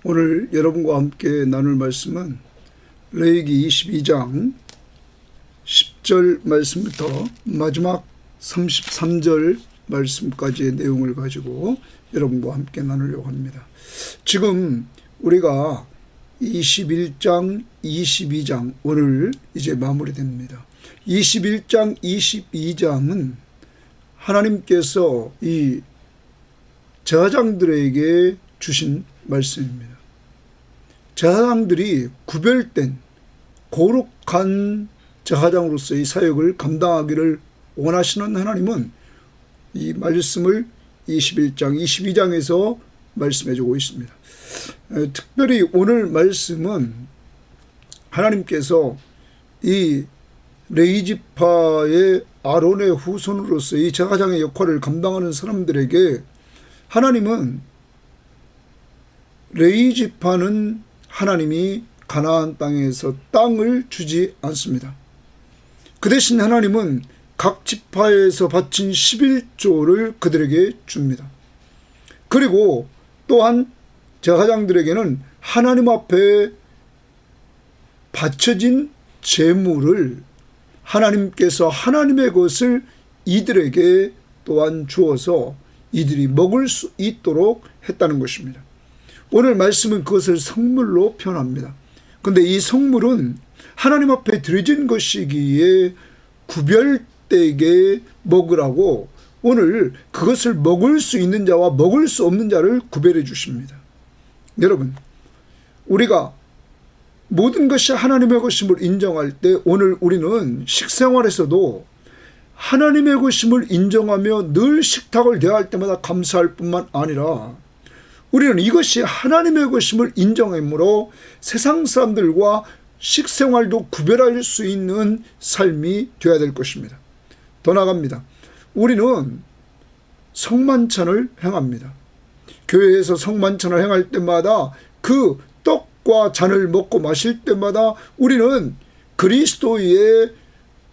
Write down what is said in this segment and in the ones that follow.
오늘 여러분과 함께 나눌 말씀은 레위기 22장 10절 말씀부터 마지막 33절 말씀까지의 내용을 가지고 여러분과 함께 나누려고 합니다. 지금 우리가 21장, 22장 오늘 이제 마무리됩니다. 21장, 22장은 하나님께서 이 제사장들에게 주신 말씀입니다. 제사장들이 구별된 거룩한 제사장으로서의 사역을 감당하기를 원하시는 하나님은 이 말씀을 21장, 22장에서 말씀해주고 있습니다. 특별히 오늘 말씀은 하나님께서 이 레위지파의 아론의 후손으로서 이 제사장의 역할을 감당하는 사람들에게 하나님은 레위지파는 하나님이 가나안 땅에서 땅을 주지 않습니다. 그 대신 하나님은 각 지파에서 바친 11조를 그들에게 줍니다. 그리고 또한 제사장들에게는 하나님 앞에 바쳐진 제물을 하나님께서 하나님의 것을 이들에게 또한 주어서 이들이 먹을 수 있도록 했다는 것입니다. 오늘 말씀은 그것을 성물로 표현합니다. 그런데 이 성물은 하나님 앞에 드려진 것이기에 구별되게 먹으라고 오늘 그것을 먹을 수 있는 자와 먹을 수 없는 자를 구별해 주십니다. 여러분, 우리가 모든 것이 하나님의 것임을 인정할 때 오늘 우리는 식생활에서도 하나님의 것임을 인정하며 늘 식탁을 대할 때마다 감사할 뿐만 아니라 우리는 이것이 하나님의 것임을 인정함으로 세상 사람들과 식생활도 구별할 수 있는 삶이 되어야 될 것입니다. 더 나아갑니다. 우리는 성만찬을 행합니다. 교회에서 성만찬을 행할 때마다 그 떡과 잔을 먹고 마실 때마다 우리는 그리스도의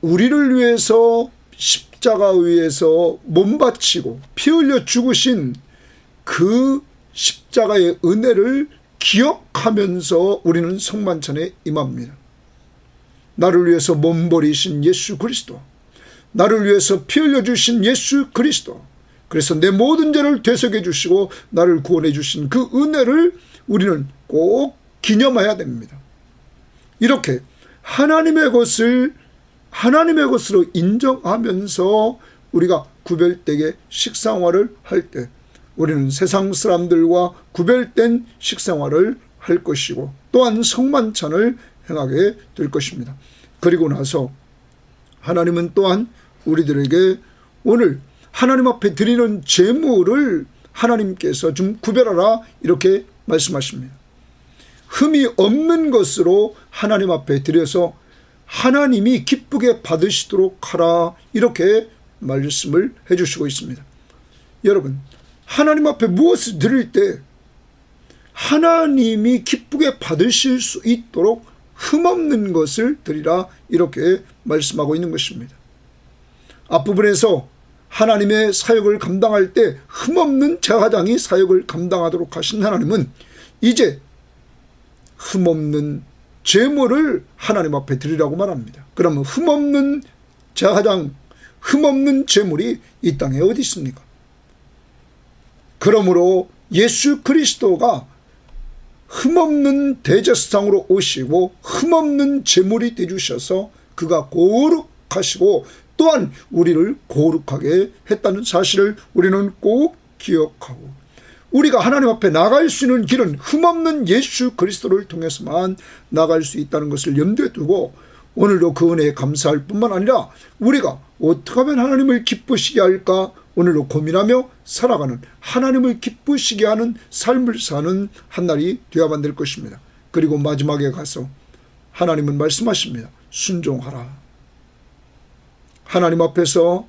우리를 위해서 십자가 위에서 몸 바치고 피 흘려 죽으신 그 십자가의 은혜를 기억하면서 우리는 성만찬에 임합니다. 나를 위해서 몸 버리신 예수 그리스도, 나를 위해서 피 흘려 주신 예수 그리스도, 그래서 내 모든 죄를 되새겨 주시고 나를 구원해 주신 그 은혜를 우리는 꼭 기념해야 됩니다. 이렇게 하나님의 것을 하나님의 것으로 인정하면서 우리가 구별되게 식생활을 할 때 우리는 세상 사람들과 구별된 식생활을 할 것이고 또한 성만찬을 행하게 될 것입니다. 그리고 나서 하나님은 또한 우리들에게 오늘 하나님 앞에 드리는 제물을 하나님께서 좀 구별하라 이렇게 말씀하십니다. 흠이 없는 것으로 하나님 앞에 드려서 하나님이 기쁘게 받으시도록 하라 이렇게 말씀을 해주시고 있습니다. 여러분, 하나님 앞에 무엇을 드릴 때 하나님이 기쁘게 받으실 수 있도록 흠없는 것을 드리라 이렇게 말씀하고 있는 것입니다. 앞부분에서 하나님의 사역을 감당할 때 흠없는 제사장이 사역을 감당하도록 하신 하나님은 이제 흠없는 제물을 하나님 앞에 드리라고 말합니다. 그러면 흠없는 제사장, 흠없는 제물이 이 땅에 어디 있습니까? 그러므로 예수 그리스도가 흠없는 대제사장으로 오시고 흠없는 제물이 되주셔서 그가 거룩하시고 또한 우리를 거룩하게 했다는 사실을 우리는 꼭 기억하고 우리가 하나님 앞에 나갈 수 있는 길은 흠없는 예수 그리스도를 통해서만 나갈 수 있다는 것을 염두에 두고 오늘도 그 은혜에 감사할 뿐만 아니라 우리가 어떻게 하면 하나님을 기쁘시게 할까 오늘도 고민하며 살아가는 하나님을 기쁘시게 하는 삶을 사는 한 날이 되어야만 될 것입니다. 그리고 마지막에 가서 하나님은 말씀하십니다. 순종하라. 하나님 앞에서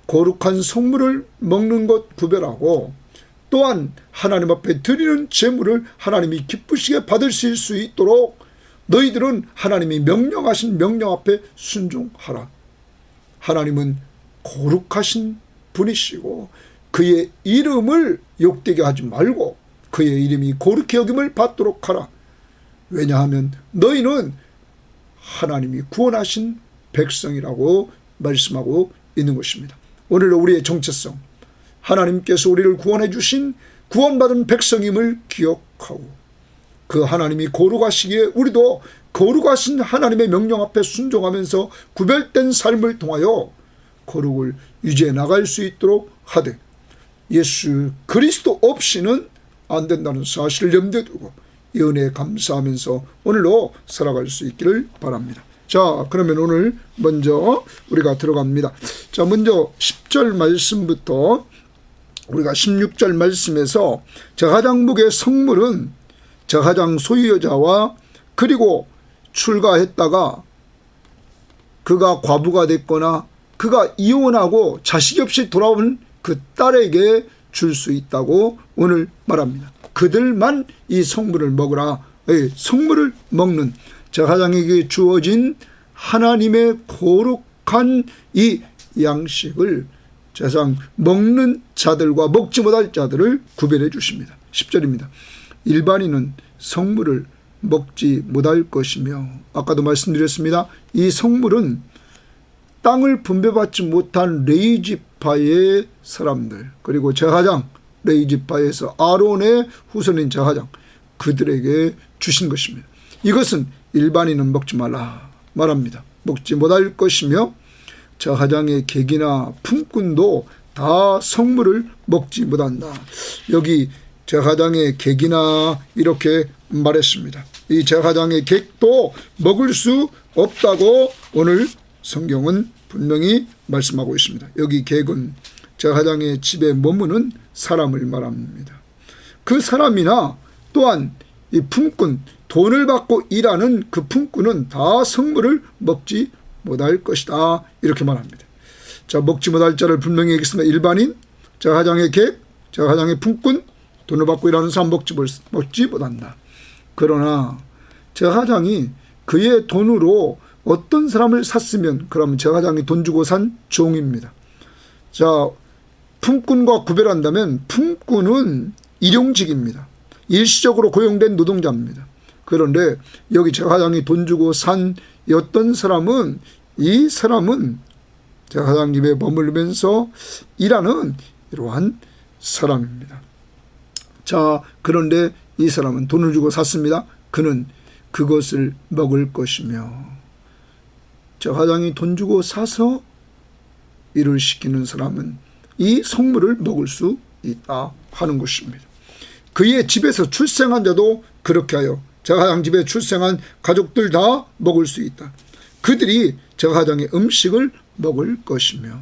거룩한 성물을 먹는 것 구별하고 또한 하나님 앞에 드리는 제물을 하나님이 기쁘시게 받으실 수 있도록 너희들은 하나님이 명령하신 명령 앞에 순종하라. 하나님은 거룩하신 분이시고 그의 이름을 욕되게 하지 말고 그의 이름이 거룩히 여김을 받도록 하라. 왜냐하면 너희는 하나님이 구원하신 백성이라고 말씀하고 있는 것입니다. 오늘 우리의 정체성, 하나님께서 우리를 구원해 주신 구원받은 백성임을 기억하고 그 하나님이 거룩하시기에 우리도 거룩하신 하나님의 명령 앞에 순종하면서 구별된 삶을 통하여 거룩을 유지해 나갈 수 있도록 하되 예수 그리스도 없이는 안 된다는 사실을 염두에 두고 이 은혜에 감사하면서 오늘로 살아갈 수 있기를 바랍니다. 자, 그러면 오늘 먼저 우리가 들어갑니다. 자, 먼저 10절 말씀부터 우리가 16절 말씀에서 제사장목의 성물은 제사장 소유자와 그리고 출가했다가 그가 과부가 됐거나 그가 이혼하고 자식이 없이 돌아온 그 딸에게 줄 수 있다고 오늘 말합니다. 그들만 이 성물을 먹으라. 성물을 먹는 제사장에게 주어진 하나님의 거룩한 이 양식을 제사장 먹는 자들과 먹지 못할 자들을 구별해 주십니다. 10절입니다. 일반인은 성물을 먹지 못할 것이며 아까도 말씀드렸습니다. 이 성물은 땅을 분배받지 못한 레위지파의 사람들 그리고 제사장 레위지파에서 아론의 후손인 제사장 그들에게 주신 것입니다. 이것은 일반인은 먹지 말라 말합니다. 먹지 못할 것이며 제사장의 객이나 품꾼도 다 성물을 먹지 못한다. 여기 제사장의 객이나 이렇게 말했습니다. 이 제사장의 객도 먹을 수 없다고 오늘 성경은 분명히 말씀하고 있습니다. 여기 객은 제사장의 집에 머무는 사람을 말합니다. 그 사람이나 또한 이 품꾼, 돈을 받고 일하는 그 품꾼은 다 성물을 먹지 못할 것이다 이렇게 말합니다. 자, 먹지 못할 자를 분명히 얘기했습니다. 일반인, 제사장의 객, 제사장의 품꾼, 돈을 받고 일하는 사람 먹지 못한다. 그러나 제사장이 그의 돈으로 어떤 사람을 샀으면 그러면 제사장이 돈 주고 산 종입니다. 자, 품꾼과 구별한다면 품꾼은 일용직입니다. 일시적으로 고용된 노동자입니다. 그런데 여기 제사장이 돈 주고 산 어떤 사람은 이 사람은 제사장 집에 머물면서 일하는 이러한 사람입니다. 자, 그런데 이 사람은 돈을 주고 샀습니다. 그는 그것을 먹을 것이며 제사장이 돈 주고 사서 일을 시키는 사람은 이 성물을 먹을 수 있다 하는 것입니다. 그의 집에서 출생한 자도 그렇게 하여 제사장 집에 출생한 가족들 다 먹을 수 있다. 그들이 제사장의 음식을 먹을 것이며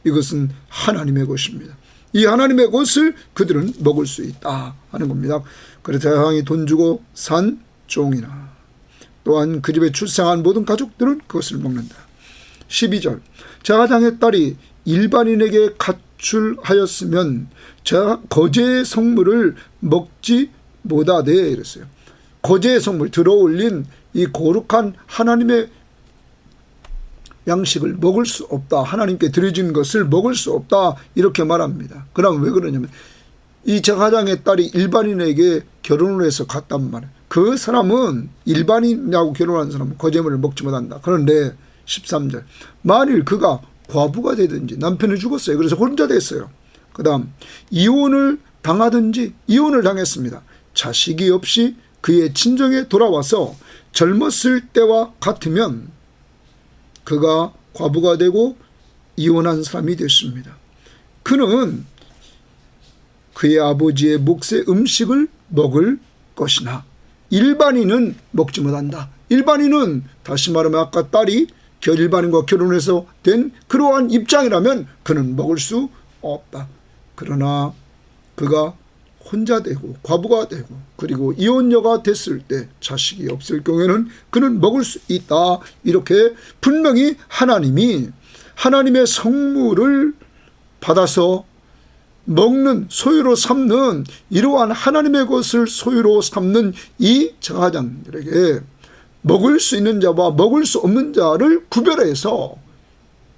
이것은 하나님의 것입니다. 이 하나님의 것을 그들은 먹을 수 있다 하는 겁니다. 그래서 제사장이 돈 주고 산 종이나 또한 그 집에 출생한 모든 가족들은 그것을 먹는다. 12절 제사장의 딸이 일반인에게 가출하였으면 거제의 성물을 먹지 못하되 이랬어요. 거제의 성물 들어올린 이 거룩한 하나님의 양식을 먹을 수 없다. 하나님께 드려진 것을 먹을 수 없다. 이렇게 말합니다. 그럼 왜 그러냐면 이 제사장의 딸이 일반인에게 결혼을 해서 갔단 말이에요. 그 사람은 일반인하고 결혼한 사람은 거제물을 먹지 못한다. 그런데 13절 만일 그가 과부가 되든지 남편이 죽었어요. 그래서 혼자 됐어요. 그 다음 이혼을 당하든지 이혼을 당했습니다. 자식이 없이 그의 친정에 돌아와서 젊었을 때와 같으면 그가 과부가 되고 이혼한 사람이 됐습니다. 그는 그의 아버지의 몫의 음식을 먹을 것이나 일반인은 먹지 못한다. 일반인은 다시 말하면 아까 딸이 일반인과 결혼해서 된 그러한 입장이라면 그는 먹을 수 없다. 그러나 그가 혼자 되고 과부가 되고 그리고 이혼녀가 됐을 때 자식이 없을 경우에는 그는 먹을 수 있다. 이렇게 분명히 하나님이 하나님의 성물을 받아서 먹는 소유로 삼는 이러한 하나님의 것을 소유로 삼는 이 제사장들에게 먹을 수 있는 자와 먹을 수 없는 자를 구별해서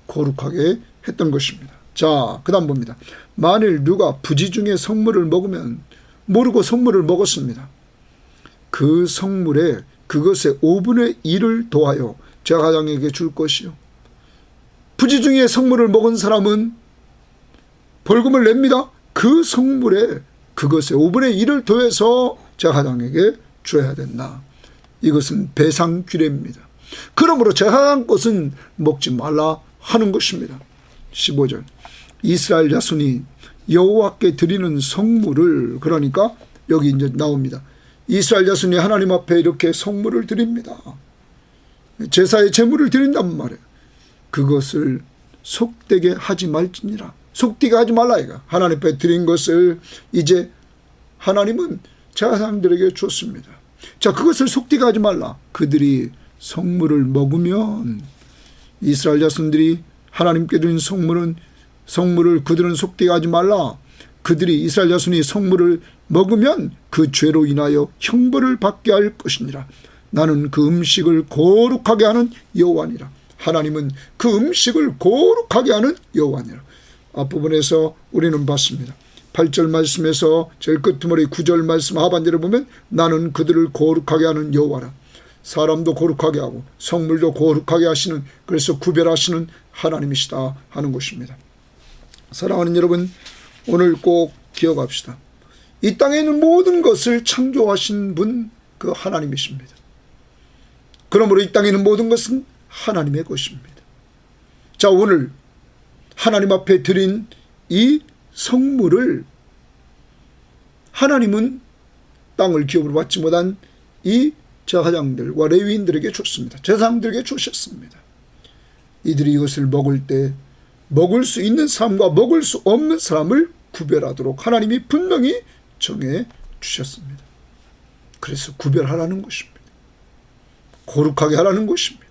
거룩하게 했던 것입니다. 자, 그 다음 봅니다. 만일 누가 부지 중에 성물을 먹으면 모르고 성물을 먹었습니다. 그 성물에 그것의 5분의 1을 더하여 제사장에게 줄 것이요. 부지중에 성물을 먹은 사람은 벌금을 냅니다. 그 성물에 그것의 5분의 1을 더해서 제사장에게 줘야 된다. 이것은 배상 규례입니다. 그러므로 제사장 것은 먹지 말라 하는 것입니다. 15절 이스라엘 자손이 여호와께 드리는 성물을, 그러니까 여기 이제 나옵니다. 이스라엘 자손이 하나님 앞에 이렇게 성물을 드립니다. 제사의 제물을 드린단 말이에요. 그것을 속되게 하지 말지니라. 속되게 하지 말라 이거. 하나님 앞에 드린 것을 이제 하나님은 제사장들에게 줬습니다. 자, 그것을 속되게 하지 말라. 그들이 성물을 먹으면, 이스라엘 자손들이 하나님께 드린 성물을 그들은 속되게 하지 말라. 그들이 이스라엘 자손이 성물을 먹으면 그 죄로 인하여 형벌을 받게 할 것이니라. 나는 그 음식을 거룩하게 하는 여호와니라. 하나님은 그 음식을 거룩하게 하는 여호와니라. 앞부분에서 우리는 봤습니다. 8절 말씀에서 제일 끝머리 9절 말씀 하반절에 보면 나는 그들을 거룩하게 하는 여호와라. 사람도 거룩하게 하고 성물도 거룩하게 하시는, 그래서 구별하시는 하나님이시다 하는 것입니다. 사랑하는 여러분, 오늘 꼭 기억합시다. 이 땅에 있는 모든 것을 창조하신 분, 그 하나님이십니다. 그러므로 이 땅에 있는 모든 것은 하나님의 것입니다. 자, 오늘 하나님 앞에 드린 이 성물을 하나님은 땅을 기업으로 받지 못한 이 제사장들과 레위인들에게 줬습니다. 제사장들에게 주셨습니다. 이들이 이것을 먹을 때 먹을 수 있는 사람과 먹을 수 없는 사람을 구별하도록 하나님이 분명히 정해 주셨습니다. 그래서 구별하라는 것입니다. 거룩하게 하라는 것입니다.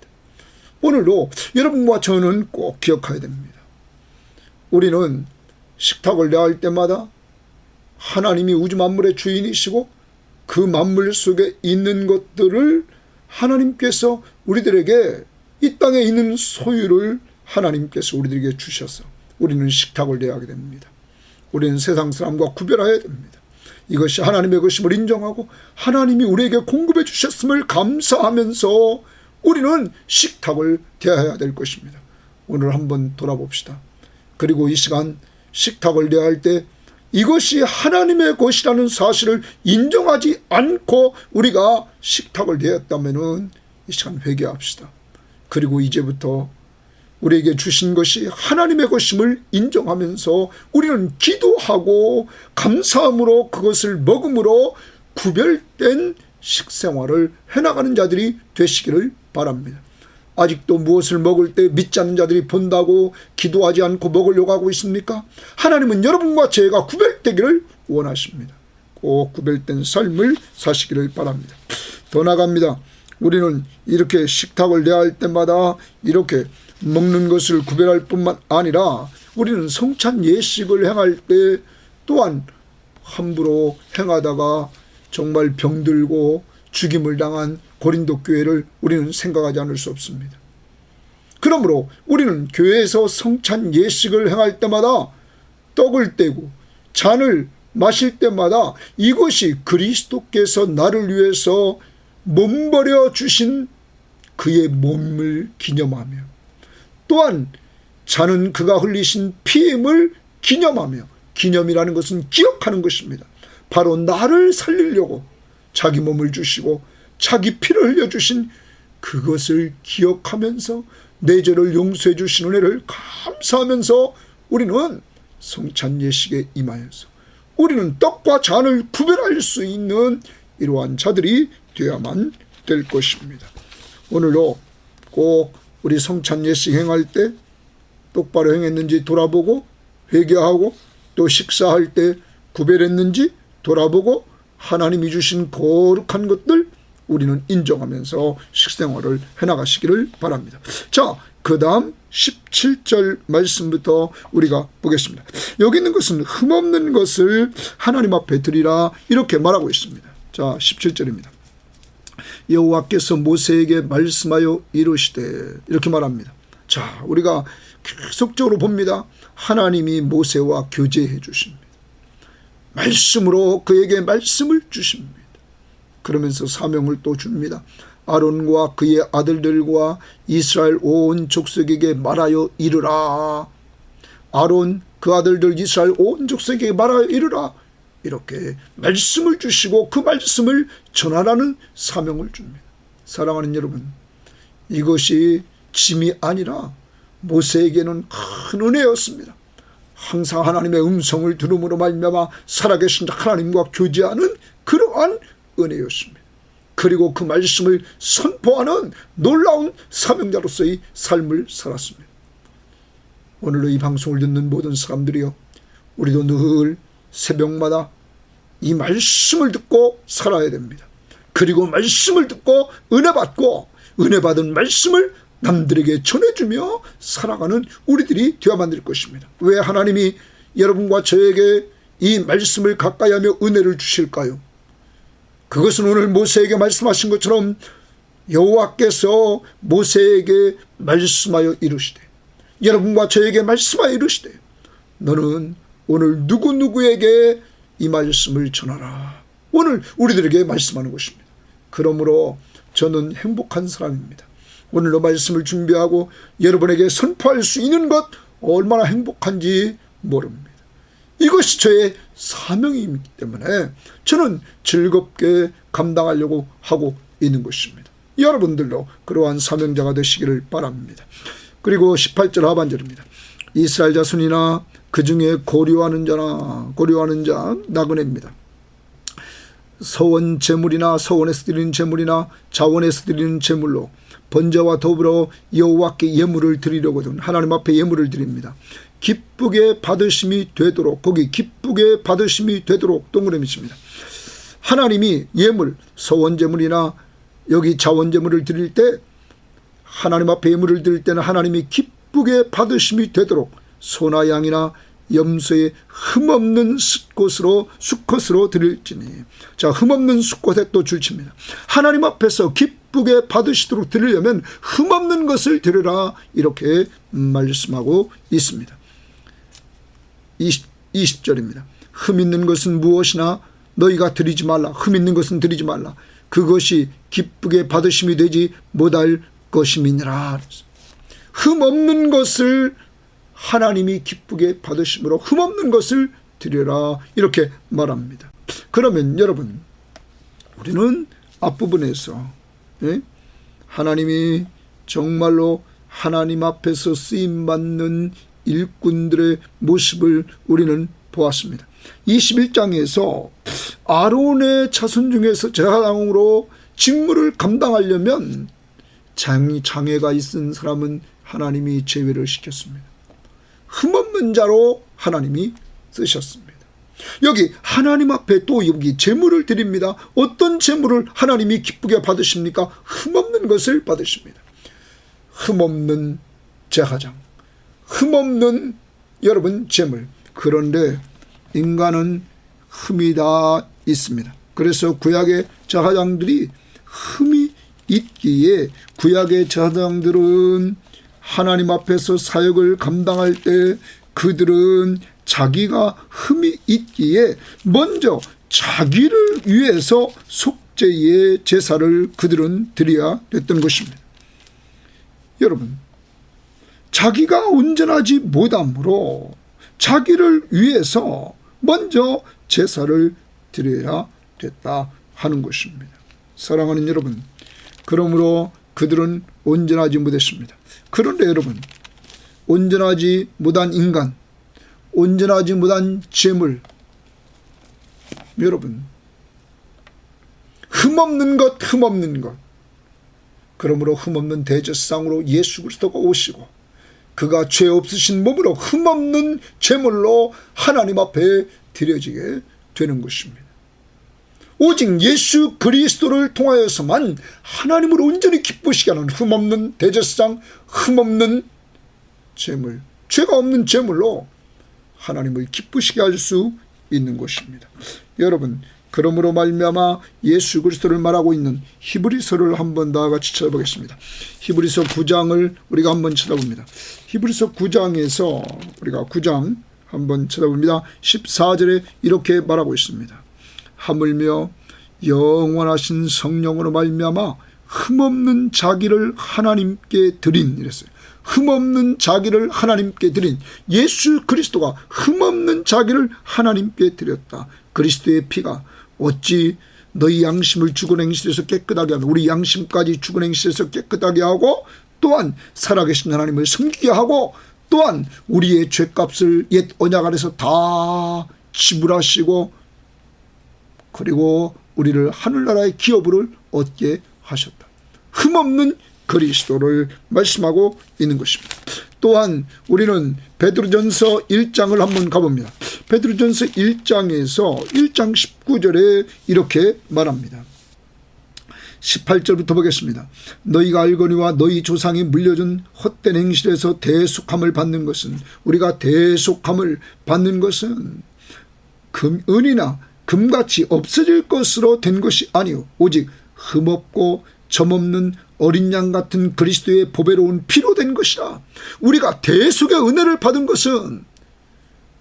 오늘도 여러분과 저는 꼭 기억해야 됩니다. 우리는 식탁을 대할 때마다 하나님이 우주 만물의 주인이시고 그 만물 속에 있는 것들을 하나님께서 우리들에게, 이 땅에 있는 소유를 하나님께서 우리들에게 주셔서 우리는 식탁을 대하게 됩니다. 우리는 세상 사람과 구별해야 됩니다. 이것이 하나님의 것임을 인정하고 하나님이 우리에게 공급해 주셨음을 감사하면서 우리는 식탁을 대해야 될 것입니다. 오늘 한번 돌아봅시다. 그리고 이 시간 식탁을 대할 때 이것이 하나님의 것이라는 사실을 인정하지 않고 우리가 식탁을 대했다면 이 시간 회개합시다. 그리고 이제부터 우리에게 주신 것이 하나님의 것임을 인정하면서 우리는 기도하고 감사함으로 그것을 먹음으로 구별된 식생활을 해나가는 자들이 되시기를 바랍니다. 아직도 무엇을 먹을 때 믿지 않는 자들이 본다고 기도하지 않고 먹으려고 하고 있습니까? 하나님은 여러분과 제가 구별되기를 원하십니다. 꼭 구별된 삶을 사시기를 바랍니다. 더 나아갑니다. 우리는 이렇게 식탁을 대할 때마다 이렇게 먹는 것을 구별할 뿐만 아니라 우리는 성찬 예식을 행할 때 또한 함부로 행하다가 정말 병들고 죽임을 당한 고린도 교회를 우리는 생각하지 않을 수 없습니다. 그러므로 우리는 교회에서 성찬 예식을 행할 때마다 떡을 떼고 잔을 마실 때마다 이것이 그리스도께서 나를 위해서 몸버려 주신 그의 몸을 기념하며, 또한 잔은 그가 흘리신 피임을 기념하며, 기념이라는 것은 기억하는 것입니다. 바로 나를 살리려고 자기 몸을 주시고 자기 피를 흘려주신 그것을 기억하면서 내 죄를 용서해 주신 은혜를 감사하면서 우리는 성찬 예식에 임하여서 우리는 떡과 잔을 구별할 수 있는 이러한 자들이 되어야만 될 것입니다. 오늘도 꼭 우리 성찬 예식 행할 때 똑바로 행했는지 돌아보고 회개하고, 또 식사할 때 구별했는지 돌아보고 하나님이 주신 거룩한 것들 우리는 인정하면서 식생활을 해나가시기를 바랍니다. 자, 그 다음 17절 말씀부터 우리가 보겠습니다. 여기 있는 것은 흠없는 것을 하나님 앞에 드리라 이렇게 말하고 있습니다. 자, 17절입니다. 여호와께서 모세에게 말씀하여 이르시되, 이렇게 말합니다. 자, 우리가 계속적으로 봅니다. 하나님이 모세와 교제해 주십니다. 말씀으로 그에게 말씀을 주십니다. 그러면서 사명을 또 줍니다. 아론과 그의 아들들과 이스라엘 온 족속에게 말하여 이르라. 아론 그 아들들 이스라엘 온 족속에게 말하여 이르라. 이렇게 말씀을 주시고 그 말씀을 전하라는 사명을 줍니다. 사랑하는 여러분, 이것이 짐이 아니라 모세에게는 큰 은혜였습니다. 항상 하나님의 음성을 들음으로 말미암아 살아계신 하나님과 교제하는 그러한 은혜였습니다. 그리고 그 말씀을 선포하는 놀라운 사명자로서의 삶을 살았습니다. 오늘도 이 방송을 듣는 모든 사람들이요, 우리도 늘 새벽마다 이 말씀을 듣고 살아야 됩니다. 그리고 말씀을 듣고 은혜 받고 은혜 받은 말씀을 남들에게 전해주며 살아가는 우리들이 되어야만 될 것입니다. 왜 하나님이 여러분과 저에게 이 말씀을 가까이 하며 은혜를 주실까요? 그것은 오늘 모세에게 말씀하신 것처럼 여호와께서 모세에게 말씀하여 이르시되, 여러분과 저에게 말씀하여 이르시되, 너는 오늘 누구누구에게 이 말씀을 전하라. 오늘 우리들에게 말씀하는 것입니다. 그러므로 저는 행복한 사람입니다. 오늘도 말씀을 준비하고 여러분에게 선포할 수 있는 것 얼마나 행복한지 모릅니다. 이것이 저의 사명이기 때문에 저는 즐겁게 감당하려고 하고 있는 것입니다. 여러분들도 그러한 사명자가 되시기를 바랍니다. 그리고 18절 하반절입니다. 이스라엘 자손이나 그 중에 고려하는 자 나그네입니다. 서원 제물이나 서원에서 드리는 제물이나 자원에서 드리는 제물로 번제와 더불어 여호와께 예물을 드리려거든 하나님 앞에 예물을 드립니다. 기쁘게 받으심이 되도록, 거기 기쁘게 받으심이 되도록 동그라미 칩니다. 하나님이 예물, 서원제물이나 여기 자원제물을 드릴 때, 하나님 앞에 예물을 드릴 때는 하나님이 기쁘게 받으심이 되도록 소나 양이나 염소의 흠없는 수컷으로 드릴지니. 자, 흠없는 수컷에 또 줄칩니다. 하나님 앞에서 기쁘게 받으시도록 드리려면 흠없는 것을 드려라, 이렇게 말씀하고 있습니다. 20절입니다. 흠 있는 것은 무엇이나 너희가 드리지 말라. 흠 있는 것은 드리지 말라. 그것이 기쁘게 받으심이 되지 못할 것임이니라. 흠 없는 것을 하나님이 기쁘게 받으심으로 흠 없는 것을 드려라, 이렇게 말합니다. 그러면 여러분, 우리는 앞부분에서 하나님이 정말로 하나님 앞에서 쓰임받는 일꾼들의 모습을 우리는 보았습니다. 21장에서 아론의 자손 중에서 제사장으로 직무를 감당하려면 장애가 있은 사람은 하나님이 제외를 시켰습니다. 흠없는 자로 하나님이 쓰셨습니다. 여기 하나님 앞에 또 여기 제물을 드립니다. 어떤 제물을 하나님이 기쁘게 받으십니까? 흠없는 것을 받으십니다. 흠없는 제사장, 흠없는 여러분 제물. 그런데 인간은 흠이 다 있습니다. 그래서 구약의 제사장들이 흠이 있기에 구약의 제사장들은 하나님 앞에서 사역을 감당할 때 그들은 자기가 흠이 있기에 먼저 자기를 위해서 속죄의 제사를 그들은 드려야 됐던 것입니다. 여러분, 자기가 온전하지 못함으로 자기를 위해서 먼저 제사를 드려야 됐다 하는 것입니다. 사랑하는 여러분, 그러므로 그들은 온전하지 못했습니다. 그런데 여러분, 온전하지 못한 인간, 온전하지 못한 재물, 여러분, 흠없는 것, 그러므로 흠없는 대제사장으로 예수 그리스도가 오시고 그가 죄 없으신 몸으로 흠없는 제물로 하나님 앞에 드려지게 되는 것입니다. 오직 예수 그리스도를 통하여서만 하나님을 온전히 기쁘시게 하는 흠없는 대제사장, 흠없는 제물, 죄가 없는 제물로 하나님을 기쁘시게 할 수 있는 것입니다. 여러분, 그러므로 말미암아 예수 그리스도를 말하고 있는 히브리서를 한번 다 같이 찾아보겠습니다. 히브리서 9장을 우리가 한번 찾아봅니다. 히브리서 9장에서 우리가 9장 한번 쳐다봅니다. 14절에 이렇게 말하고 있습니다. 하물며 영원하신 성령으로 말미암아 흠없는 자기를 하나님께 드린, 이랬어요. 흠없는 자기를 하나님께 드린, 예수 그리스도가 흠없는 자기를 하나님께 드렸다. 그리스도의 피가 어찌 너희 양심을 죽은 행실에서 깨끗하게 하며 우리 양심까지 죽은 행실에서 깨끗하게 하고, 또한 살아계신 하나님을 섬기게 하고, 또한 우리의 죄값을 옛 언약 아래서 다 지불하시고, 그리고 우리를 하늘나라의 기업을 얻게 하셨다. 흠없는 그리스도를 말씀하고 있는 것입니다. 또한 우리는 베드로전서 1장을 한번 가봅니다. 베드로전서 1장에서 1장 19절에 이렇게 말합니다. 18절부터 보겠습니다. 너희가 알거니와 너희 조상이 물려준 헛된 행실에서 대속함을 받는 것은, 우리가 대속함을 받는 것은 은이나 금같이 없어질 것으로 된 것이 아니요 오직 흠없고 점없는 어린 양 같은 그리스도의 보배로운 피로 된 것이라. 우리가 대속의 은혜를 받은 것은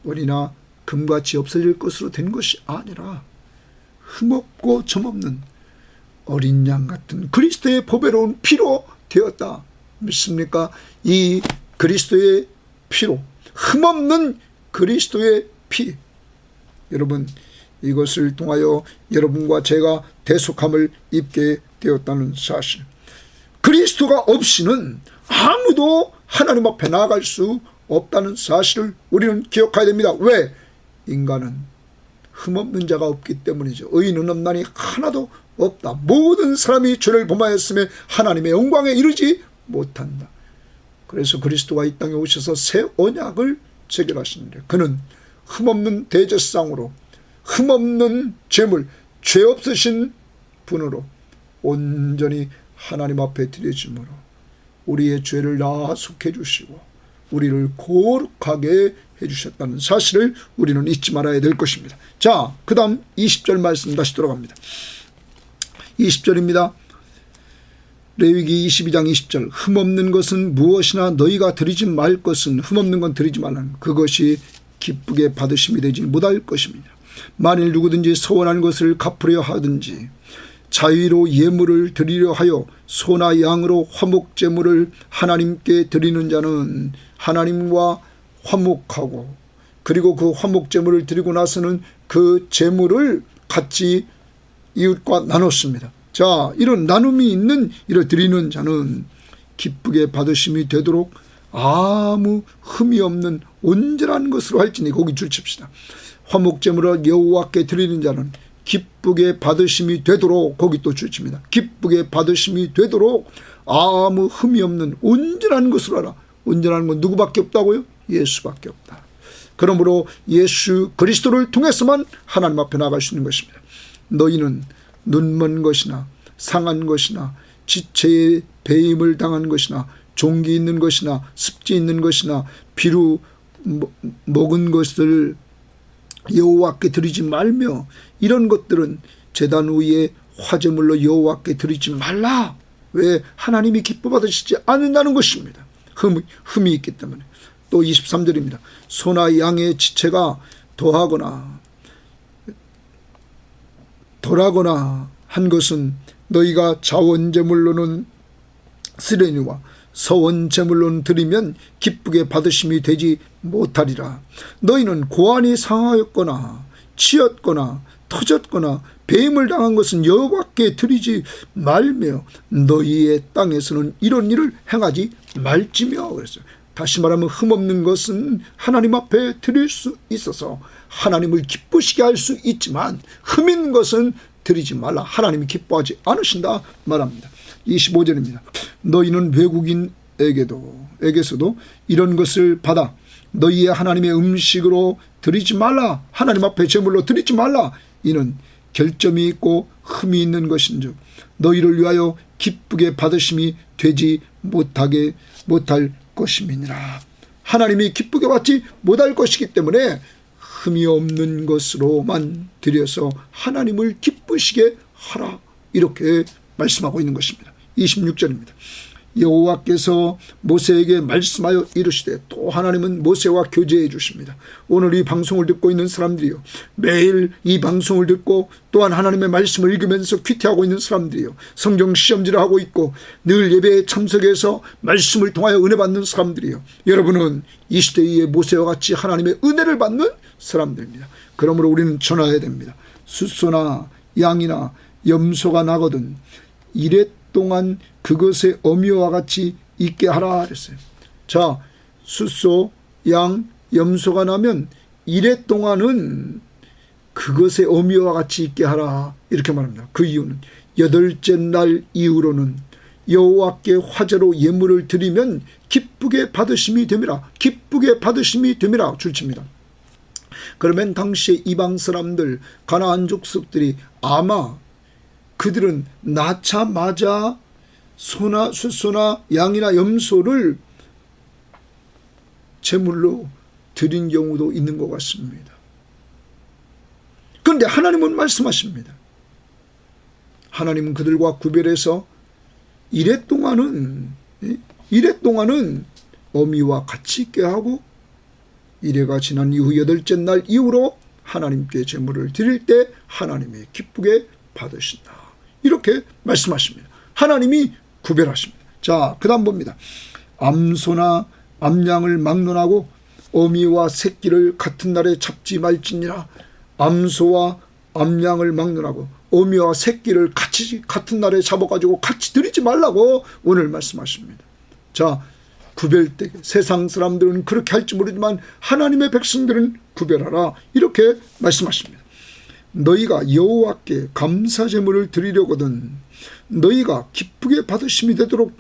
은이나 금같이 없어질 것으로 된 것이 아니라 흠없고 점없는 어린 양 같은 그리스도의 보배로운 피로 되었다. 믿습니까? 이 그리스도의 피로, 흠없는 그리스도의 피, 여러분 이것을 통하여 여러분과 제가 대속함을 입게 되었다는 사실, 그리스도가 없이는 아무도 하나님 앞에 나아갈 수 없다는 사실을 우리는 기억해야 됩니다. 왜? 인간은 흠없는 자가 없기 때문이죠. 의인은 없나니 하나도 없다. 모든 사람이 죄를 범하였음에 하나님의 영광에 이르지 못한다. 그래서 그리스도가 이 땅에 오셔서 새 언약을 체결하시는데, 그는 흠없는 대제사장으로 흠없는 제물, 죄 없으신 분으로 온전히 하나님 앞에 드려짐으로 우리의 죄를 나속해 주시고 우리를 거룩하게 해주셨다는 사실을 우리는 잊지 말아야 될 것입니다. 자, 그 다음 20절 말씀 다시 돌아갑니다. 20절입니다. 레위기 22장 20절. 흠없는 것은 무엇이나 너희가 드리지 말 것은, 흠없는 건 드리지 말라는, 그것이 기쁘게 받으심이 되지 못할 것입니다. 만일 누구든지 서원한 것을 갚으려 하든지 자의로 예물을 드리려 하여 소나 양으로 화목제물을 하나님께 드리는 자는 하나님과 화목하고, 그리고 그 화목제물을 드리고 나서는 그 제물을 같이 이웃과 나눴습니다. 자, 이런 나눔이 있는, 이런 드리는 자는 기쁘게 받으심이 되도록 아무 흠이 없는 온전한 것으로 할지니, 거기 줄칩시다. 화목제물을 여호와께 드리는 자는 기쁘게 받으심이 되도록, 거기 또 줄칩니다. 기쁘게 받으심이 되도록 아무 흠이 없는 온전한 것으로 하라. 온전한 건 누구밖에 없다고요? 예수밖에 없다. 그러므로 예수 그리스도를 통해서만 하나님 앞에 나갈 수 있는 것입니다. 너희는 눈먼 것이나 상한 것이나 지체에 배임을 당한 것이나 종기 있는 것이나 습지 있는 것이나 비루 먹은 것을 여호와께 드리지 말며, 이런 것들은 제단 위에 화제물로 여호와께 드리지 말라. 왜? 하나님이 기뻐 받으시지 않는다는 것입니다. 흠이 있기 때문에. 또 23절입니다. 소나 양의 지체가 덜하거나 한 것은 너희가 자원제물로는 쓰레니와 서원제물로는 드리면 기쁘게 받으심이 되지 못하리라. 너희는 고안이 상하였거나 치였거나 터졌거나 배임을 당한 것은 여호와께 드리지 말며 너희의 땅에서는 이런 일을 행하지 말지며. 그랬어요. 다시 말하면 흠없는 것은 하나님 앞에 드릴 수 있어서 하나님을 기쁘시게 할 수 있지만 흠 있는 것은 드리지 말라. 하나님이 기뻐하지 않으신다 말합니다. 25절입니다. 너희는 외국인에게서도 이런 것을 받아 너희의 하나님의 음식으로 드리지 말라. 하나님 앞에 제물로 드리지 말라. 이는 결점이 있고 흠이 있는 것인즉 너희를 위하여 기쁘게 받으심이 되지 못할 것임이니라. 하나님이 기쁘게 받지 못할 것이기 때문에 흠이 없는 것으로만 드려서 하나님을 기쁘시게 하라. 이렇게 말씀하고 있는 것입니다. 26절입니다. 여호와께서 모세에게 말씀하여 이르시되 또 하나님은 모세와 교제해 주십니다. 오늘 이 방송을 듣고 있는 사람들이요, 매일 이 방송을 듣고 또한 하나님의 말씀을 읽으면서 큐티하고 있는 사람들이요, 성경 시험지를 하고 있고 늘 예배에 참석해서 말씀을 통하여 은혜 받는 사람들이요, 여러분은 이 시대의 모세와 같이 하나님의 은혜를 받는 사람들입니다. 그러므로 우리는 전해야 됩니다. 숫소나 양이나 염소가 나거든 이래 동안 그것의 어미와 같이 있게 하라 그랬어요. 자, 숫소, 양, 염소가 나면 이래 동안은 그것의 어미와 같이 있게 하라 이렇게 말합니다. 그 이유는 8째 날 이후로는 여호와께 화제로 예물을 드리면 기쁘게 받으심이 됨이라, 기쁘게 받으심이 됨이라 줄칩니다. 그러면 당시에 이방 사람들, 가나안 족속들이 아마 그들은 낳자마자 숫소나 양이나 염소를 제물로 드린 경우도 있는 것 같습니다. 그런데 하나님은 말씀하십니다. 하나님은 그들과 구별해서 이래 동안은 어미와 같이 있게 하고 이래가 지난 이후 8째 날 이후로 하나님께 제물을 드릴 때 하나님이 기쁘게 받으신다. 이렇게 말씀하십니다. 하나님이 구별하십니다. 자, 그 다음 봅니다. 암소나 암양을 막론하고 어미와 새끼를 같은 날에 잡지 말지니라. 암소와 암양을 막론하고 어미와 새끼를 같은 날에 잡아가지고 같이 드리지 말라고 오늘 말씀하십니다. 자, 구별되게 세상 사람들은 그렇게 할지 모르지만 하나님의 백성들은 구별하라 이렇게 말씀하십니다. 너희가 여호와께 감사제물을 드리려거든 너희가 기쁘게 받으심이 되도록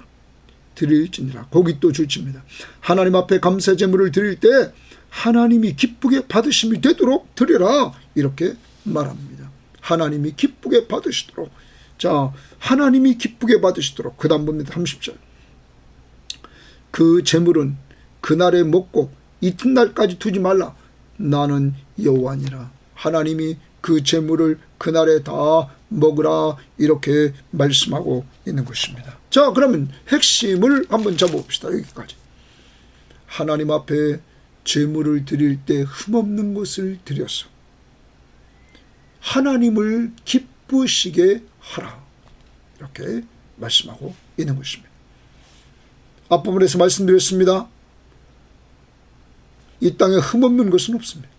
드릴지니라. 거기 또 줄칩니다. 하나님 앞에 감사제물을 드릴 때 하나님이 기쁘게 받으심이 되도록 드리라 이렇게 말합니다. 하나님이 기쁘게 받으시도록. 자, 하나님이 기쁘게 받으시도록. 그 다음 봅니다. 30절. 그 제물은 그날에 먹고 이튿날까지 두지 말라. 나는 여호와니라. 하나님이 그 제물을 그날에 다 먹으라 이렇게 말씀하고 있는 것입니다. 자, 그러면 핵심을 한번 잡아봅시다. 여기까지. 하나님 앞에 제물을 드릴 때 흠없는 것을 드려서 하나님을 기쁘시게 하라 이렇게 말씀하고 있는 것입니다. 앞부분에서 말씀드렸습니다. 이 땅에 흠없는 것은 없습니다.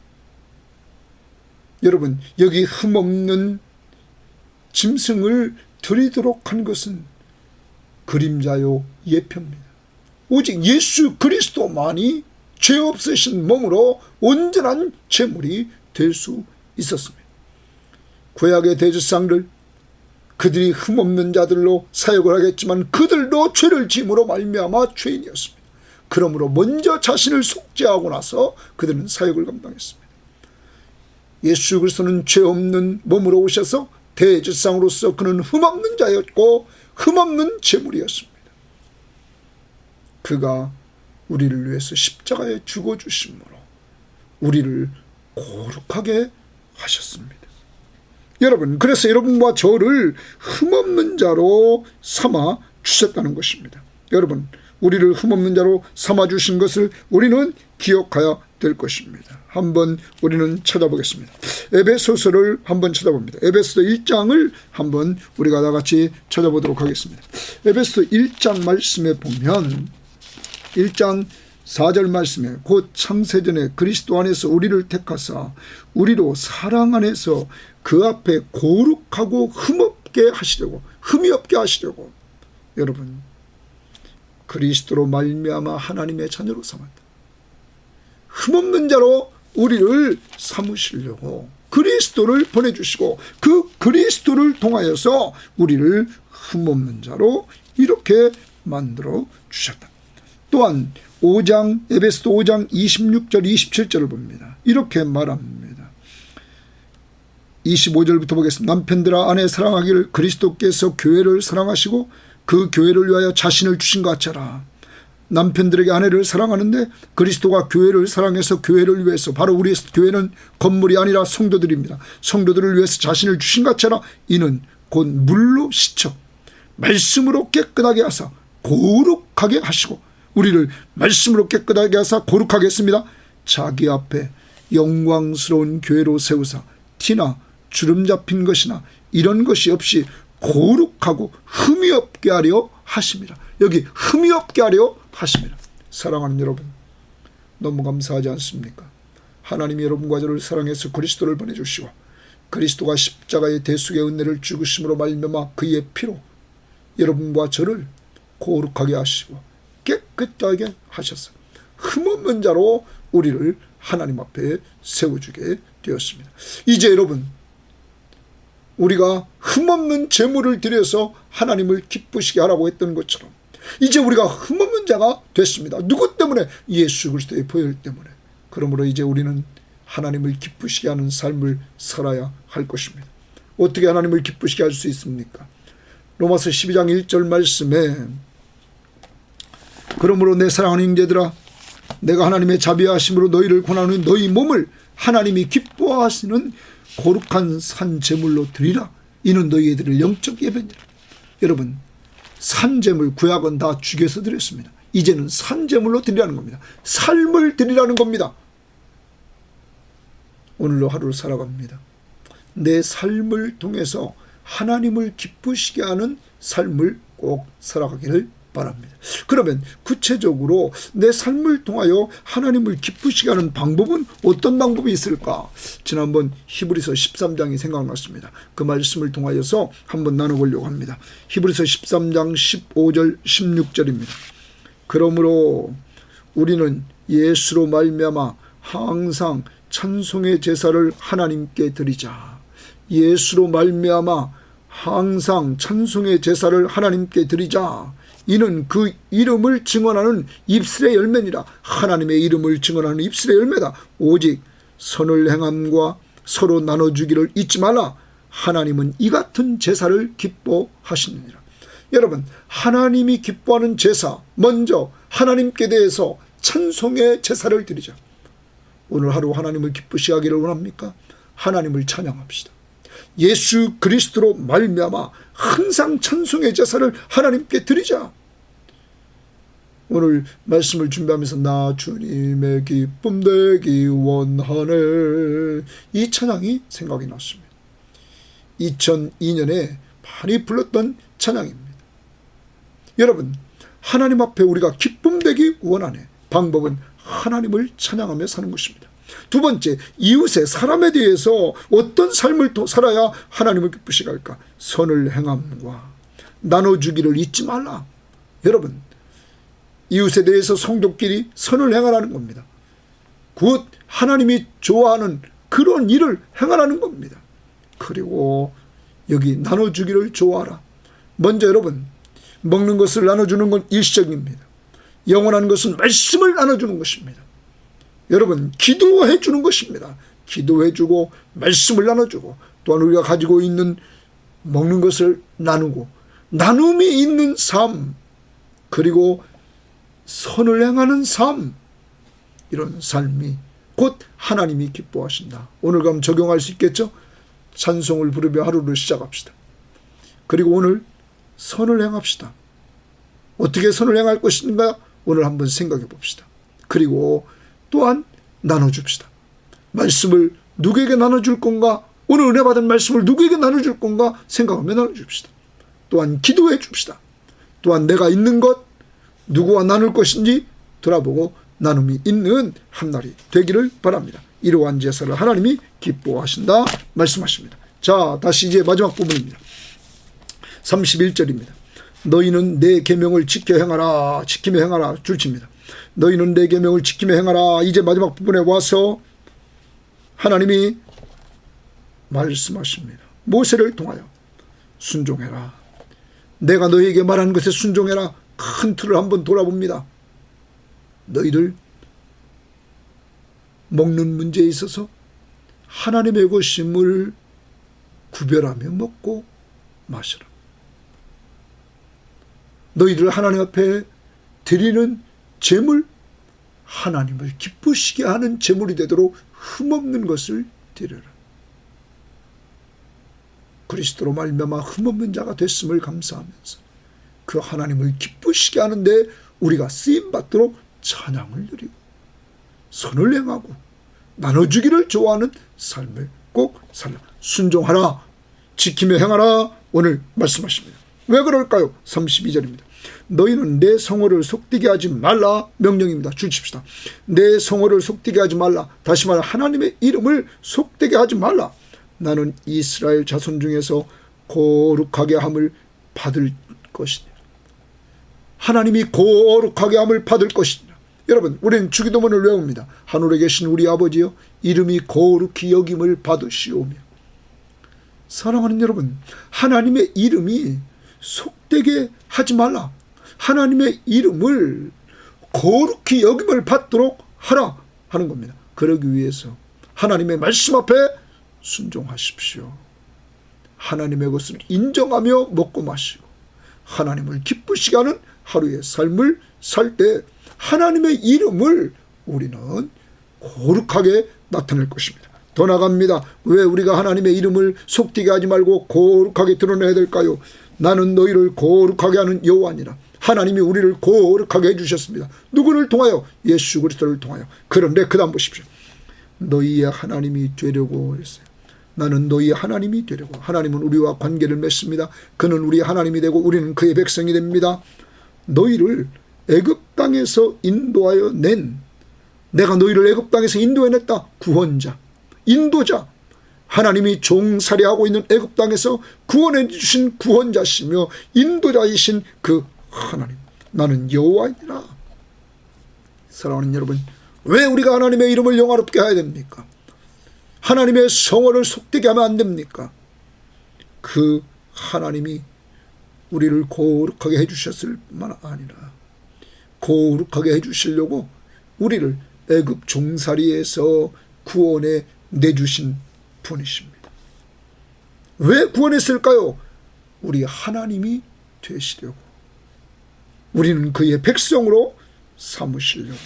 여러분, 여기 흠없는 짐승을 드리도록 한 것은 그림자요 예표입니다. 오직 예수 그리스도만이 죄 없으신 몸으로 온전한 제물이 될 수 있었습니다. 구약의 대제사장들, 그들이 흠없는 자들로 사역을 하겠지만 그들도 죄를 지음으로 말미암아 죄인이었습니다. 그러므로 먼저 자신을 속죄하고 나서 그들은 사역을 감당했습니다. 예수 그리스도는 죄 없는 몸으로 오셔서 대제사장으로서 그는 흠없는 자였고 흠없는 제물이었습니다. 그가 우리를 위해서 십자가에 죽어주심으로 우리를 거룩하게 하셨습니다. 여러분, 그래서 여러분과 저를 흠없는 자로 삼아 주셨다는 것입니다. 여러분, 우리를 흠없는 자로 삼아 주신 것을 우리는 기억해야 될 것입니다. 한번 우리는 찾아보겠습니다. 에베소서를 한번 찾아봅니다. 에베소 1장을 한번 우리가 다 같이 찾아보도록 하겠습니다. 에베소 1장 말씀에 보면 1장 4절 말씀에 곧 창세전에 그리스도 안에서 우리를 택하사 우리로 사랑 안에서 그 앞에 거룩하고 흠없게 하시려고, 흠이 없게 하시려고 여러분 그리스도로 말미암아 하나님의 자녀로 삼았다. 흠없는 자로 우리를 삼으시려고 그리스도를 보내주시고 그 그리스도를 통하여서 우리를 흠없는 자로 이렇게 만들어 주셨다. 또한 5장 에베소서 5장 26절 27절을 봅니다. 이렇게 말합니다. 25절부터 보겠습니다. 남편들아 아내 사랑하기를 그리스도께서 교회를 사랑하시고 그 교회를 위하여 자신을 주신 것 같이라. 남편들에게 아내를 사랑하는데 그리스도가 교회를 사랑해서 교회를 위해서, 바로 우리 교회는 건물이 아니라 성도들입니다. 성도들을 위해서 자신을 주신 것 같이라. 이는 곧 물로 씻어 말씀으로 깨끗하게 하사 거룩하게 하시고 우리를 말씀으로 깨끗하게 하사 거룩하게 했습니다. 자기 앞에 영광스러운 교회로 세우사 티나 주름 잡힌 것이나 이런 것이 없이 거룩하고 흠이 없게 하려 하십니다. 여기 흠이 없게 하려 하십니다. 사랑하는 여러분, 너무 감사하지 않습니까? 하나님이 여러분과 저를 사랑해서 그리스도를 보내주시고 그리스도가 십자가의 대속의 은혜를 죽으심으로 말미암아 그의 피로 여러분과 저를 거룩하게 하시고 깨끗하게 하셔서 흠없는 자로 우리를 하나님 앞에 세워주게 되었습니다. 이제 여러분, 우리가 흠없는 제물을 드려서 하나님을 기쁘시게 하라고 했던 것처럼 이제 우리가 흠없는 자가 됐습니다. 누구 때문에? 예수 그리스도의 보혈 때문에. 그러므로 이제 우리는 하나님을 기쁘시게 하는 삶을 살아야 할 것입니다. 어떻게 하나님을 기쁘시게 할 수 있습니까? 로마서 12장 1절 말씀에 그러므로 내 사랑하는 형제들아 내가 하나님의 자비하심으로 너희를 권하는 너희 몸을 하나님이 기뻐하시는 거룩한 산 제물로 드리라. 이는 너희들을 영적 예배니라. 여러분, 산 제물, 구약은 다 죽여서 드렸습니다. 이제는 산 제물로 드리라는 겁니다. 삶을 드리라는 겁니다. 오늘로 하루를 살아갑니다. 내 삶을 통해서 하나님을 기쁘시게 하는 삶을 꼭 살아가기를 바랍니다. 그러면 구체적으로 내 삶을 통하여 하나님을 기쁘시게 하는 방법은 어떤 방법이 있을까? 지난번 히브리서 13장이 생각났습니다. 그 말씀을 통하여서 한번 나눠보려고 합니다. 히브리서 13장 15절 16절입니다. 그러므로 우리는 예수로 말미암아 항상 찬송의 제사를 하나님께 드리자. 예수로 말미암아 항상 찬송의 제사를 하나님께 드리자. 이는 그 이름을 증언하는 입술의 열매니라. 하나님의 이름을 증언하는 입술의 열매다. 오직 선을 행함과 서로 나눠주기를 잊지 말라. 하나님은 이 같은 제사를 기뻐하시느니라. 여러분, 하나님이 기뻐하는 제사, 먼저 하나님께 대해서 찬송의 제사를 드리자. 오늘 하루 하나님을 기쁘시게 하기를 원합니까? 하나님을 찬양합시다. 예수 그리스도로 말미암아 항상 찬송의 제사를 하나님께 드리자. 오늘 말씀을 준비하면서 나 주님의 기쁨 되기 원하네, 이 찬양이 생각이 났습니다. 2002년에 많이 불렀던 찬양입니다. 여러분, 하나님 앞에 우리가 기쁨 되기 원하네. 방법은 하나님을 찬양하며 사는 것입니다. 두 번째, 이웃의 사람에 대해서 어떤 삶을 살아야 하나님을 기쁘시게 할까? 선을 행함과 나눠주기를 잊지 말라. 여러분, 이웃에 대해서 성도끼리 선을 행하라는 겁니다. 곧 하나님이 좋아하는 그런 일을 행하라는 겁니다. 그리고 여기 나눠주기를 좋아하라. 먼저 여러분, 먹는 것을 나눠주는 건 일시적입니다. 영원한 것은 말씀을 나눠주는 것입니다. 여러분, 기도해 주는 것입니다. 기도해 주고 말씀을 나눠주고 또한 우리가 가지고 있는 먹는 것을 나누고 나눔이 있는 삶, 그리고 선을 행하는 삶, 이런 삶이 곧 하나님이 기뻐하신다. 오늘 그럼 적용할 수 있겠죠? 찬송을 부르며 하루를 시작합시다. 그리고 오늘 선을 행합시다. 어떻게 선을 행할 것인가? 오늘 한번 생각해 봅시다. 그리고 또한 나눠줍시다. 말씀을 누구에게 나눠줄 건가? 오늘 은혜 받은 말씀을 누구에게 나눠줄 건가? 생각하며 나눠줍시다. 또한 기도해 줍시다. 또한 내가 있는 것 누구와 나눌 것인지 돌아보고 나눔이 있는 한날이 되기를 바랍니다. 이러한 제사를 하나님이 기뻐하신다 말씀하십니다. 자, 다시 이제 마지막 부분입니다. 31절입니다. 너희는 내 계명을 지키며 행하라 줄칩니다. 너희는 내 계명을 지키며 행하라. 이제 마지막 부분에 와서 하나님이 말씀하십니다. 모세를 통하여 순종해라. 내가 너희에게 말한 것에 순종해라. 큰 틀을 한번 돌아봅니다. 너희들 먹는 문제에 있어서 하나님의 것임을 구별하며 먹고 마시라. 너희들 하나님 앞에 드리는 제물, 하나님을 기쁘시게 하는 제물이 되도록 흠없는 것을 드려라. 그리스도로 말미암아 흠없는 자가 됐음을 감사하면서 그 하나님을 기쁘시게 하는데 우리가 쓰임받도록 찬양을 드리고 선을 행하고 나눠주기를 좋아하는 삶을 꼭 살라. 순종하라, 지키며 행하라. 오늘 말씀하십니다. 왜 그럴까요? 32절입니다. 너희는 내 성호를 속되게 하지 말라. 명령입니다. 주십시다. 내 성호를 속되게 하지 말라. 다시 말해 하나님의 이름을 속되게 하지 말라. 나는 이스라엘 자손 중에서 거룩하게 함을 받을 것이니라. 하나님이 거룩하게 함을 받을 것이니라. 여러분, 우리는 주기도문을 외웁니다. 하늘에 계신 우리 아버지여, 이름이 거룩히 여김을 받으시오며. 사랑하는 여러분, 하나님의 이름이 속되게 하지 말라. 하나님의 이름을 거룩히 여김을 받도록 하라 하는 겁니다. 그러기 위해서 하나님의 말씀 앞에 순종하십시오. 하나님의 것을 인정하며 먹고 마시고 하나님을 기쁘시게 하는 하루의 삶을 살 때 하나님의 이름을 우리는 거룩하게 나타낼 것입니다. 더 나갑니다. 왜 우리가 하나님의 이름을 속되게 하지 말고 거룩하게 드러내야 될까요? 나는 너희를 거룩하게 하는 여호와니라. 하나님이 우리를 거룩하게 해주셨습니다. 누구를 통하여? 예수 그리스도를 통하여. 그런데 그 다음 보십시오. 너희의 하나님이 되려고 했어요. 나는 너희의 하나님이 되려고. 하나님은 우리와 관계를 맺습니다. 그는 우리의 하나님이 되고 우리는 그의 백성이 됩니다. 너희를 애굽 땅에서 인도하여 낸, 내가 너희를 애굽 땅에서 인도해냈다. 구원자, 인도자, 하나님이 종살이하고 있는 애굽 땅에서 구원해 주신 구원자시며 인도자이신 그 하나님, 나는 여호와이니라. 사랑하는 여러분, 왜 우리가 하나님의 이름을 영화롭게 해야 됩니까? 하나님의 성호를 속되게 하면 안 됩니까? 그 하나님이 우리를 거룩하게 해주셨을 뿐만 아니라 거룩하게 해주시려고 우리를 애굽 종살이에서 구원해 내주신 분이십니다. 왜 구원했을까요? 우리 하나님이 되시려고, 우리는 그의 백성으로 삼으시려고.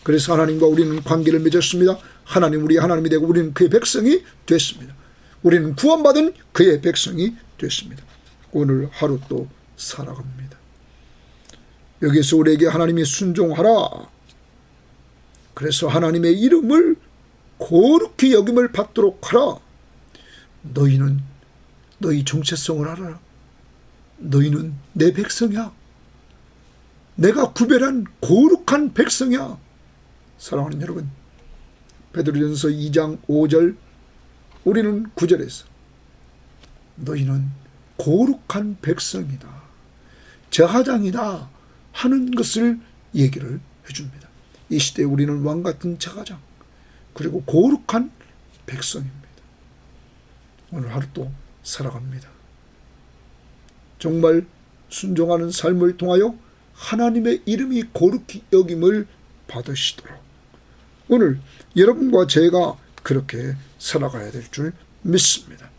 그래서 하나님과 우리는 관계를 맺었습니다. 하나님 우리 하나님이 되고 우리는 그의 백성이 됐습니다. 우리는 구원받은 그의 백성이 됐습니다. 오늘 하루 또 살아갑니다. 여기서 우리에게 하나님이 순종하라. 그래서 하나님의 이름을 거룩히 여김을 받도록 하라. 너희는 너희 정체성을 알아라. 너희는 내 백성이야. 내가 구별한 거룩한 백성이야. 사랑하는 여러분, 베드로전서 2장 5절, 우리는 9절에서 너희는 거룩한 백성이다, 제사장이다 하는 것을 얘기를 해줍니다. 이 시대에 우리는 왕같은 제사장, 그리고 거룩한 백성입니다. 오늘 하루 또 살아갑니다. 정말 순종하는 삶을 통하여 하나님의 이름이 거룩히 여김을 받으시도록 오늘 여러분과 제가 그렇게 살아가야 될 줄 믿습니다.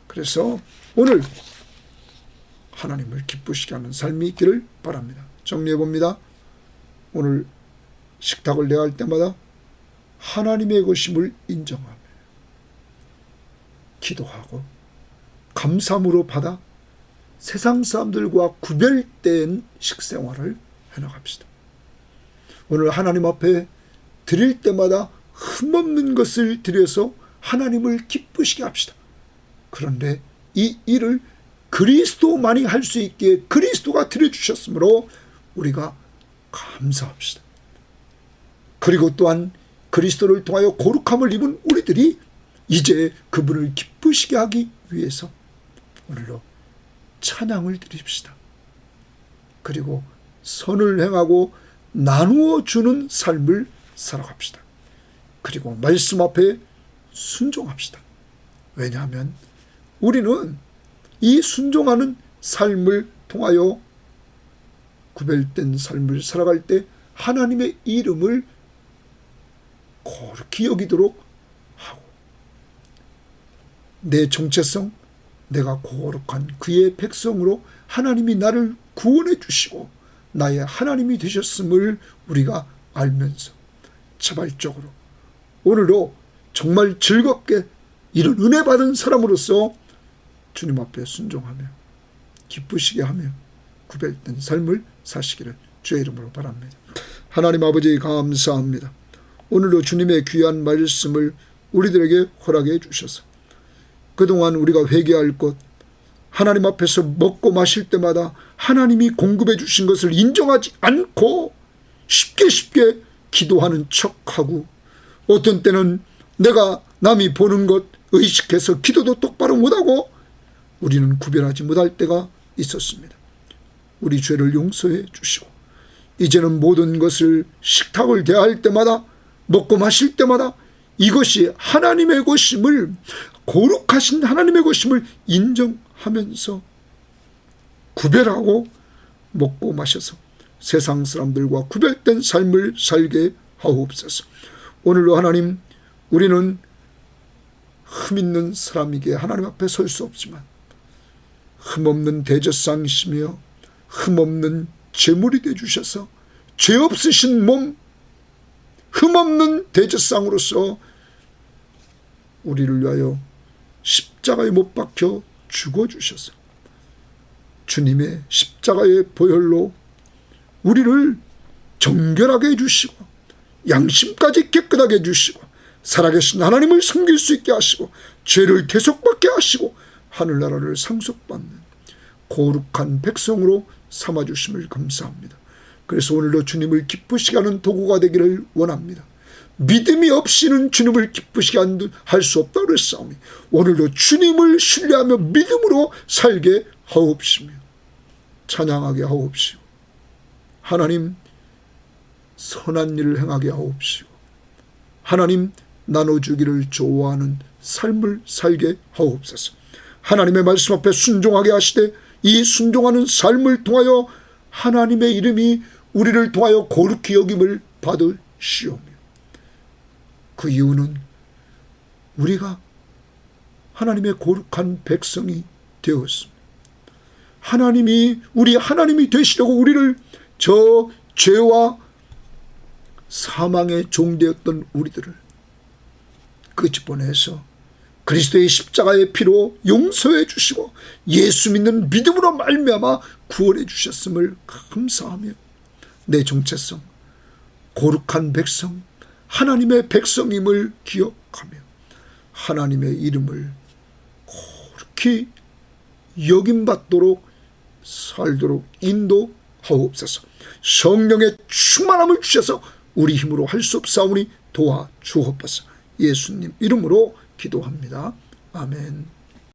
그래서 오늘 하나님을 기쁘시게 하는 삶이 있기를 바랍니다. 정리해 봅니다. 오늘 식탁을 내할 때마다 하나님의 것임을 인정하며 기도하고 감사함으로 받아 세상 사람들과 구별된 식생활을 해나갑시다. 오늘 하나님 앞에 드릴 때마다 흠없는 것을 드려서 하나님을 기쁘시게 합시다. 그런데 이 일을 그리스도만이 할 수 있기에 그리스도가 드려주셨으므로 우리가 감사합시다. 그리고 또한 그리스도를 통하여 거룩함을 입은 우리들이 이제 그분을 기쁘시게 하기 위해서 오늘로 찬양을 드립시다. 그리고 선을 행하고 나누어 주는 삶을 살아갑시다. 그리고 말씀 앞에 순종합시다. 왜냐하면 우리는 이 순종하는 삶을 통하여 구별된 삶을 살아갈 때 하나님의 이름을 거룩히 여기도록 하고 내 정체성, 내가 거룩한 그의 백성으로 하나님이 나를 구원해 주시고 나의 하나님이 되셨음을 우리가 알면서 자발적으로 오늘도 정말 즐겁게 이런 은혜 받은 사람으로서 주님 앞에 순종하며 기쁘시게 하며 구별된 삶을 사시기를 주의 이름으로 바랍니다. 하나님 아버지 감사합니다. 오늘도 주님의 귀한 말씀을 우리들에게 허락해 주셔서 그동안 우리가 회개할 것, 하나님 앞에서 먹고 마실 때마다 하나님이 공급해 주신 것을 인정하지 않고 쉽게 기도하는 척하고, 어떤 때는 내가 남이 보는 것 의식해서 기도도 똑바로 못하고 우리는 구별하지 못할 때가 있었습니다. 우리 죄를 용서해 주시고 이제는 모든 것을 식탁을 대할 때마다, 먹고 마실 때마다 이것이 하나님의 것임을, 거룩하신 하나님의 것임을 인정하면서 구별하고 먹고 마셔서 세상 사람들과 구별된 삶을 살게 하옵소서. 오늘도 하나님, 우리는 흠 있는 사람이기에 하나님 앞에 설 수 없지만 흠없는 대제상이시며 흠없는 제물이 되어주셔서 죄 없으신 몸, 흠없는 대제상으로서 우리를 위하여 십자가에 못 박혀 죽어주셔서 주님의 십자가의 보혈로 우리를 정결하게 해주시고 양심까지 깨끗하게 해주시고 살아계신 하나님을 섬길 수 있게 하시고 죄를 대속받게 하시고 하늘나라를 상속받는 거룩한 백성으로 삼아주심을 감사합니다. 그래서 오늘도 주님을 기쁘시게 하는 도구가 되기를 원합니다. 믿음이 없이는 주님을 기쁘시게 할 수 없다고 그랬사오니 오늘도 주님을 신뢰하며 믿음으로 살게 하옵시며 찬양하게 하옵시고 하나님 선한 일을 행하게 하옵시고 하나님 나눠주기를 좋아하는 삶을 살게 하옵소서. 하나님의 말씀 앞에 순종하게 하시되 이 순종하는 삶을 통하여 하나님의 이름이 우리를 통하여 거룩히 여김을 받으시오며, 그 이유는 우리가 하나님의 거룩한 백성이 되었습니다. 우리 하나님이 되시려고 우리를 저 죄와 사망의 종되었던 우리들을 끄집어내서 그리스도의 십자가의 피로 용서해 주시고 예수 믿는 믿음으로 말미암아 구원해 주셨음을 감사하며 내 정체성, 거룩한 백성, 하나님의 백성임을 기억하며 하나님의 이름을 거룩히 여김받도록 살도록 인도하옵소서. 성령의 충만함을 주셔서 우리 힘으로 할 수 없사오니 도와주옵소서. 예수님 이름으로 기도합니다. 아멘.